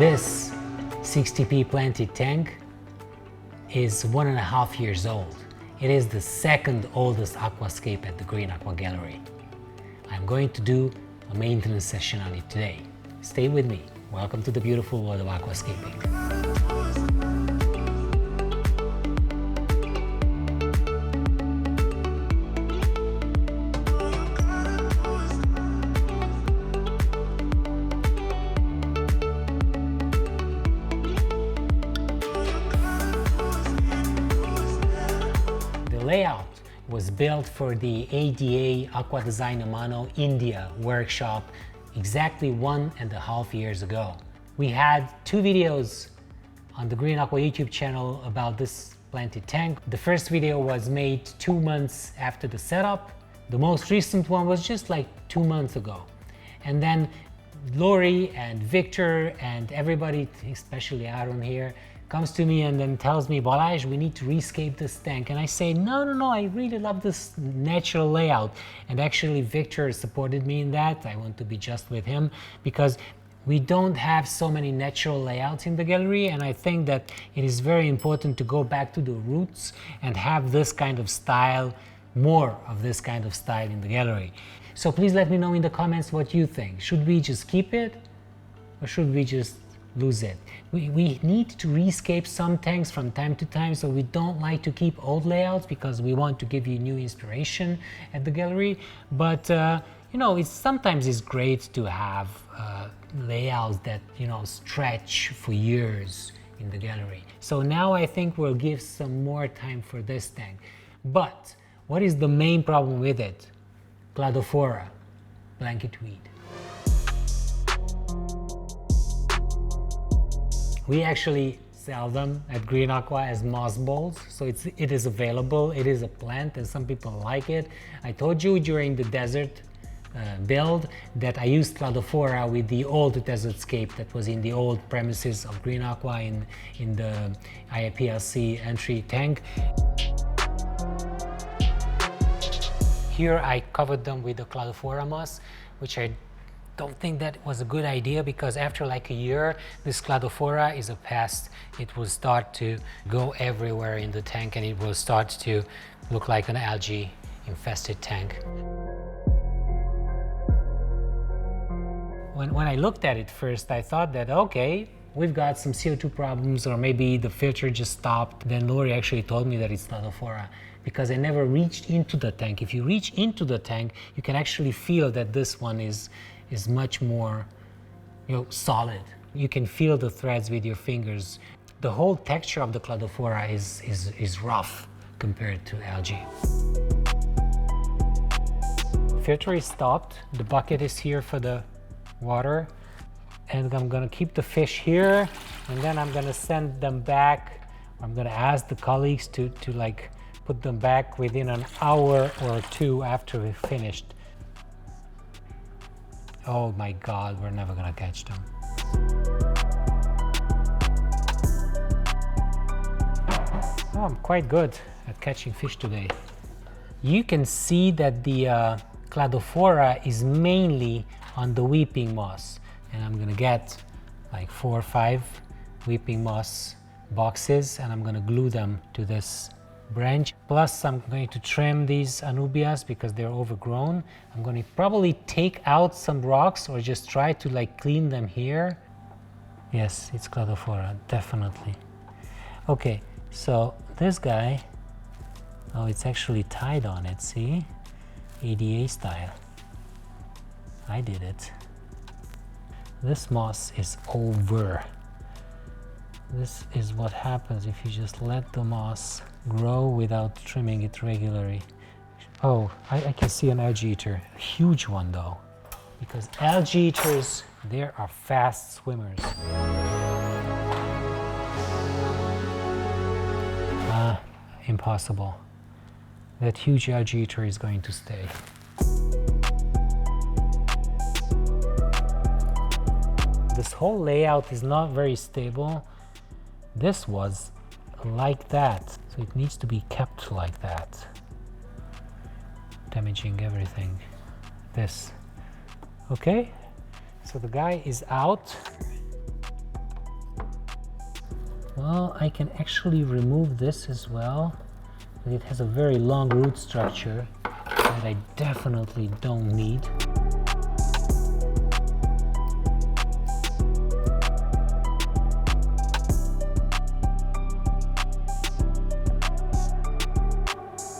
This 60p planted tank is 1.5 years old. It is the second oldest aquascape at the Green Aqua Gallery. I'm going to do a maintenance session on it today. Stay with me. Welcome to the beautiful world of aquascaping. Layout was built for the ADA Aqua Design Amano India workshop exactly 1.5 years ago. We had 2 videos on the Green Aqua YouTube channel about this planted tank. The first video was made 2 months after the setup. The most recent one was just like 2 months ago. And then Lori and Victor and everybody, especially Aaron here, comes to me and then tells me, Balázs, we need to rescape this tank. And I say, no, I really love this natural layout. And actually Victor supported me in that. I want to be just with him because we don't have so many natural layouts in the gallery. And I think that it is very important to go back to the roots and have this kind of style, more of this kind of style in the gallery. So please let me know in the comments what you think. Should we just keep it or should we just lose it? We need to rescape some tanks from time to time, so we don't like to keep old layouts because we want to give you new inspiration at the gallery. But you know, sometimes it's great to have layouts that, you know, stretch for years in the gallery. So now I think we'll give some more time for this tank. But what is the main problem with it? Cladophora, blanket weed. We actually sell them at Green Aqua as moss balls, so it is available. It is a plant and some people like it. I told you during the desert build that I used Cladophora with the old Desertscape that was in the old premises of Green Aqua in the IAPLC entry tank. Here I covered them with the Cladophora moss, which I don't think that was a good idea because after like a year, this Cladophora is a pest. It will start to go everywhere in the tank and it will start to look like an algae infested tank. When I looked at it first, I thought that, okay, we've got some CO2 problems or maybe the filter just stopped. Then Lori actually told me that it's Cladophora because I never reached into the tank. If you reach into the tank, you can actually feel that this one is much more, you know, solid. You can feel the threads with your fingers. The whole texture of the Cladophora is rough compared to algae. Filter is stopped. The bucket is here for the water. And I'm gonna keep the fish here and then I'm gonna send them back. I'm gonna ask the colleagues to like put them back within an hour or 2 after we finished. Oh my God, we're never gonna catch them. Oh, I'm quite good at catching fish today. You can see that the Cladophora is mainly on the weeping moss. And I'm gonna get like 4 or 5 weeping moss boxes and I'm gonna glue them to this branch. Plus I'm going to trim these anubias because they're overgrown. I'm going to probably take out some rocks or just try to like clean them here. Yes, it's Cladophora, definitely. Okay, so this guy, oh, it's actually tied on it, see? ADA style. I did it. This moss is over. This is what happens if you just let the moss grow without trimming it regularly. Oh, I can see an algae eater, a huge one though, because algae eaters, they are fast swimmers. Impossible. That huge algae eater is going to stay. This whole layout is not very stable. This was like that, so it needs to be kept like that. Damaging everything. This. Okay, so the guy is out. Well, I can actually remove this as well. It has a very long root structure that I definitely don't need.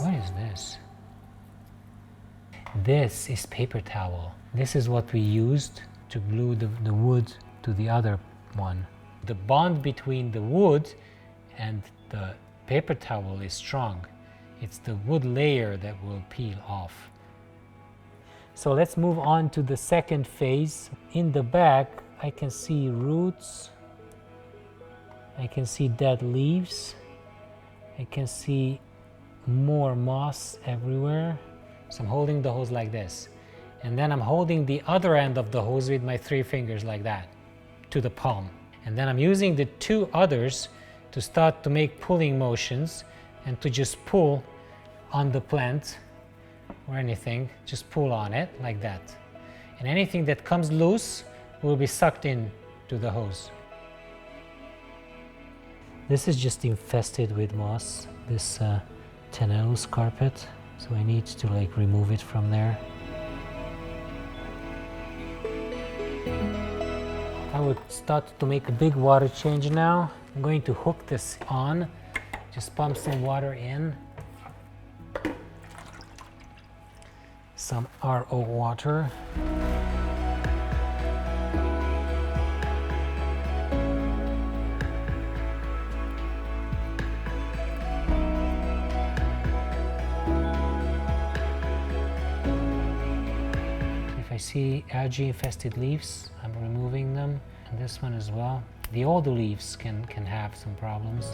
What is this? This is paper towel. This is what we used to glue the wood to the other one. The bond between the wood and the paper towel is strong. It's the wood layer that will peel off. So let's move on to the second phase. In the back, I can see roots. I can see dead leaves. I can see more moss everywhere. So I'm holding the hose like this. And then I'm holding the other end of the hose with my 3 fingers like that to the palm. And then I'm using the 2 others to start to make pulling motions and to just pull on the plant or anything, just pull on it like that. And anything that comes loose will be sucked in to the hose. This is just infested with moss, this Tenellus carpet, so I need to like remove it from there. I would start to make a big water change now. I'm going to hook this on, just pump some water in. Some RO water. If I see algae infested leaves, I'm removing them, and this one as well. The older leaves can have some problems.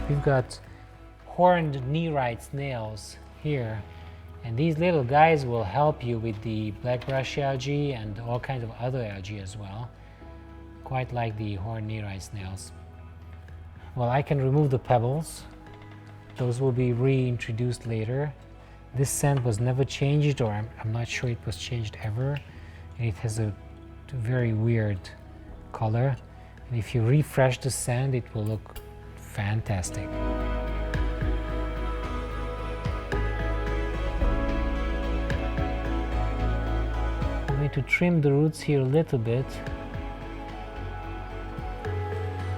We've got horned Nereid snails here, and these little guys will help you with the black brush algae and all kinds of other algae as well, quite like the horned Nereid snails. Well, I can remove the pebbles. Those will be reintroduced later. This sand was never changed, or I'm not sure it was changed ever. And it has a very weird color. And if you refresh the sand, it will look fantastic. I'm going to trim the roots here a little bit.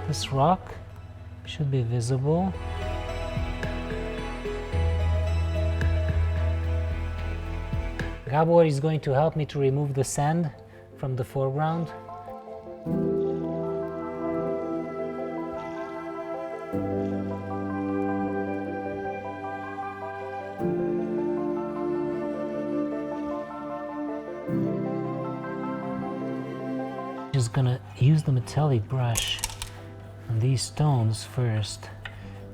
This rock should be visible. Gabor is going to help me to remove the sand from the foreground. Just gonna use the metallic brush on these stones first.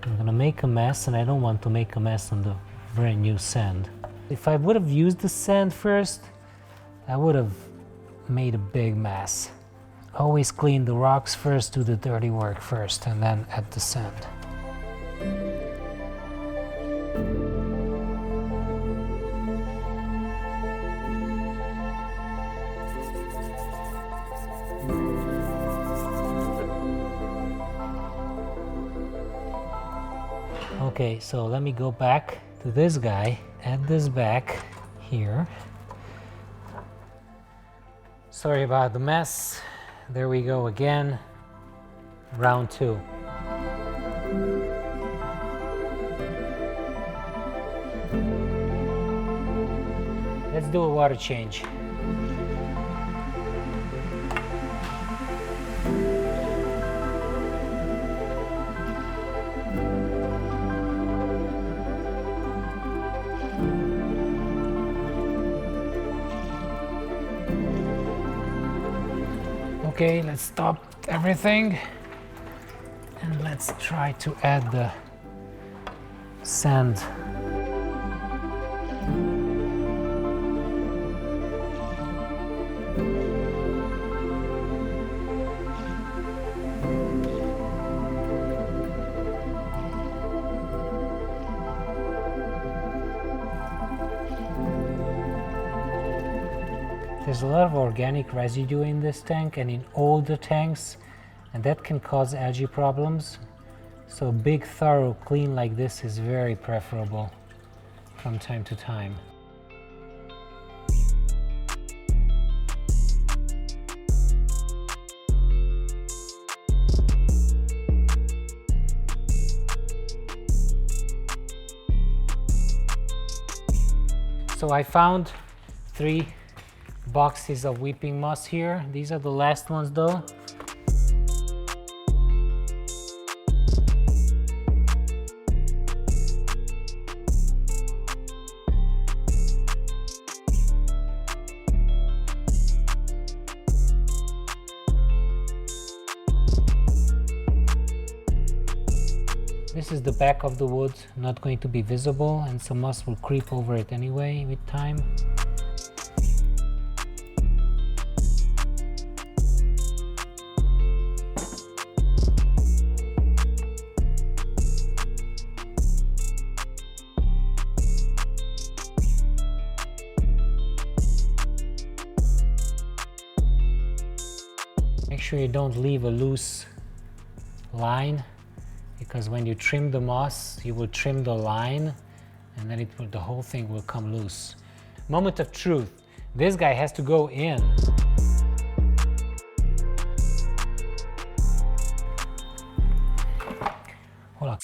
I'm gonna make a mess, and I don't want to make a mess on the very new sand. If I would have used the sand first, I would have made a big mess. Always clean the rocks first, do the dirty work first, and then add the sand. Okay, so let me go back to this guy, add this back here. Sorry about the mess. There we go again. Round 2. Let's do a water change. Okay, let's stop everything and let's try to add the sand. There's a lot of organic residue in this tank and in older tanks, and that can cause algae problems. So a big thorough clean like this is very preferable from time to time. So I found 3 boxes of weeping moss here. These are the last ones though. This is the back of the wood, not going to be visible, and some moss will creep over it anyway with time. Make sure you don't leave a loose line, because when you trim the moss, you will trim the line and then the whole thing will come loose. Moment of truth. This guy has to go in. Hold on.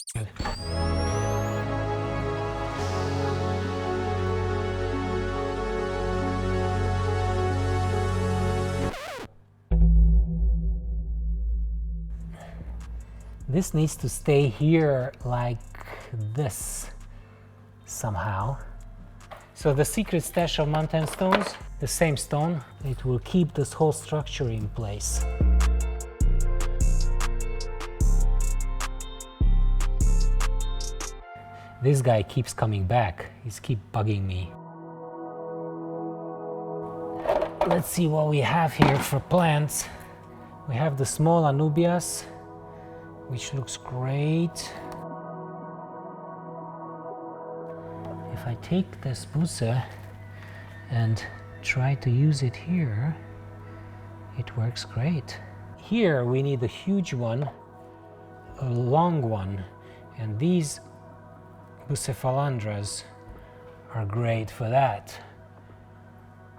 This needs to stay here like this somehow. So the secret stash of mountain stones, the same stone, it will keep this whole structure in place. This guy keeps coming back. He's keep bugging me. Let's see what we have here for plants. We have the small Anubias, which looks great. If I take this busa and try to use it here, it works great. Here we need a huge one, a long one, and these Bucephalandras are great for that,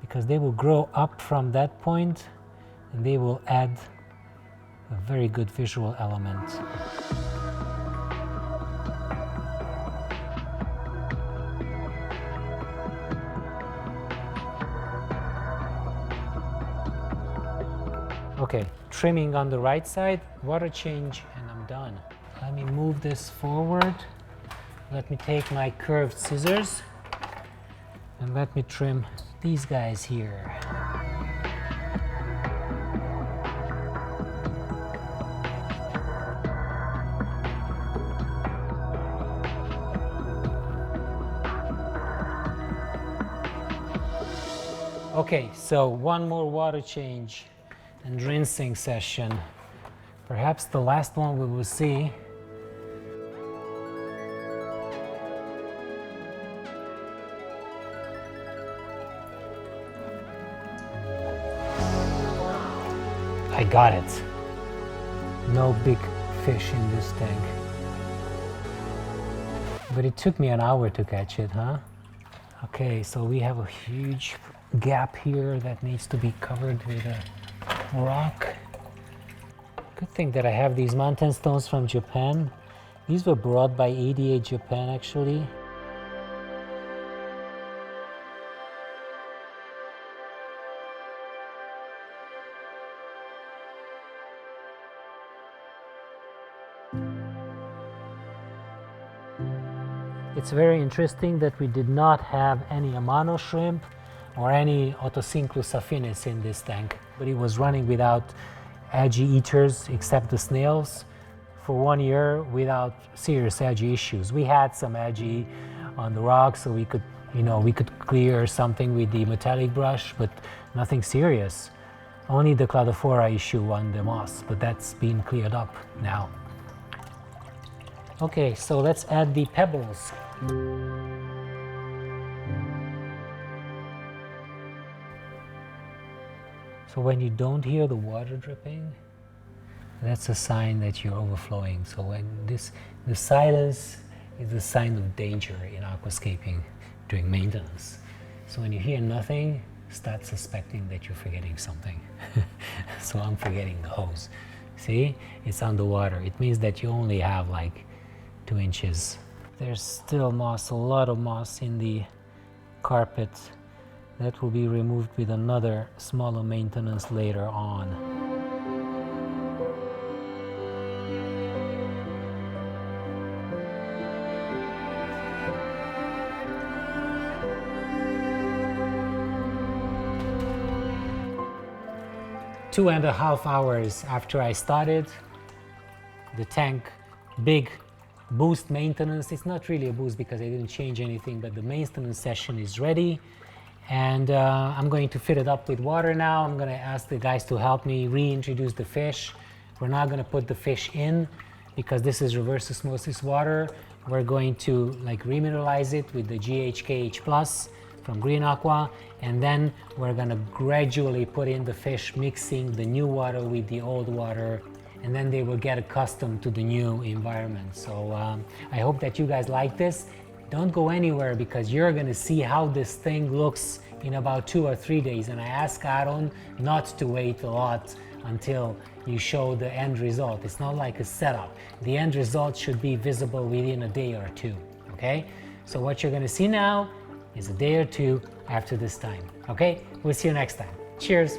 because they will grow up from that point and they will add a very good visual element. Okay, trimming on the right side, water change, and I'm done. Let me move this forward. Let me take my curved scissors and let me trim these guys here. Okay, so one more water change and rinsing session. Perhaps the last one we will see. I got it. No big fish in this tank. But it took me an hour to catch it, huh? Okay, so we have a huge gap here that needs to be covered with a rock. Good thing that I have these mountain stones from Japan. These were brought by ADA Japan actually. It's very interesting that we did not have any Amano shrimp or any Otocinclus affinis in this tank, but it was running without algae eaters except the snails for 1 year without serious algae issues. We had some algae on the rocks, so we could clear something with the metallic brush, but nothing serious. Only the cladophora issue on the moss, but that's been cleared up now. Okay, so let's add the pebbles. So when you don't hear the water dripping, that's a sign that you're overflowing. So when the silence is a sign of danger in aquascaping during maintenance. So when you hear nothing, start suspecting that you're forgetting something. So I'm forgetting the hose. See, it's underwater. It means that you only have like 2 inches. There's still moss, a lot of moss in the carpet. That will be removed with another smaller maintenance later on. Two and a half hours after I started the tank, big boost maintenance. It's not really a boost because I didn't change anything, but the maintenance session is ready. And I'm going to fill it up with water now. I'm going to ask the guys to help me reintroduce the fish. We're not going to put the fish in because this is reverse osmosis water. We're going to like remineralize it with the GHKH Plus from Green Aqua, and then we're going to gradually put in the fish, mixing the new water with the old water, and then they will get accustomed to the new environment. So I hope that you guys like this. Don't go anywhere because you're going to see how this thing looks in about 2 or 3 days. And I ask Aaron not to wait a lot until you show the end result. It's not like a setup. The end result should be visible within a day or 2, okay? So what you're going to see now is a day or 2 after this time, okay? We'll see you next time. Cheers.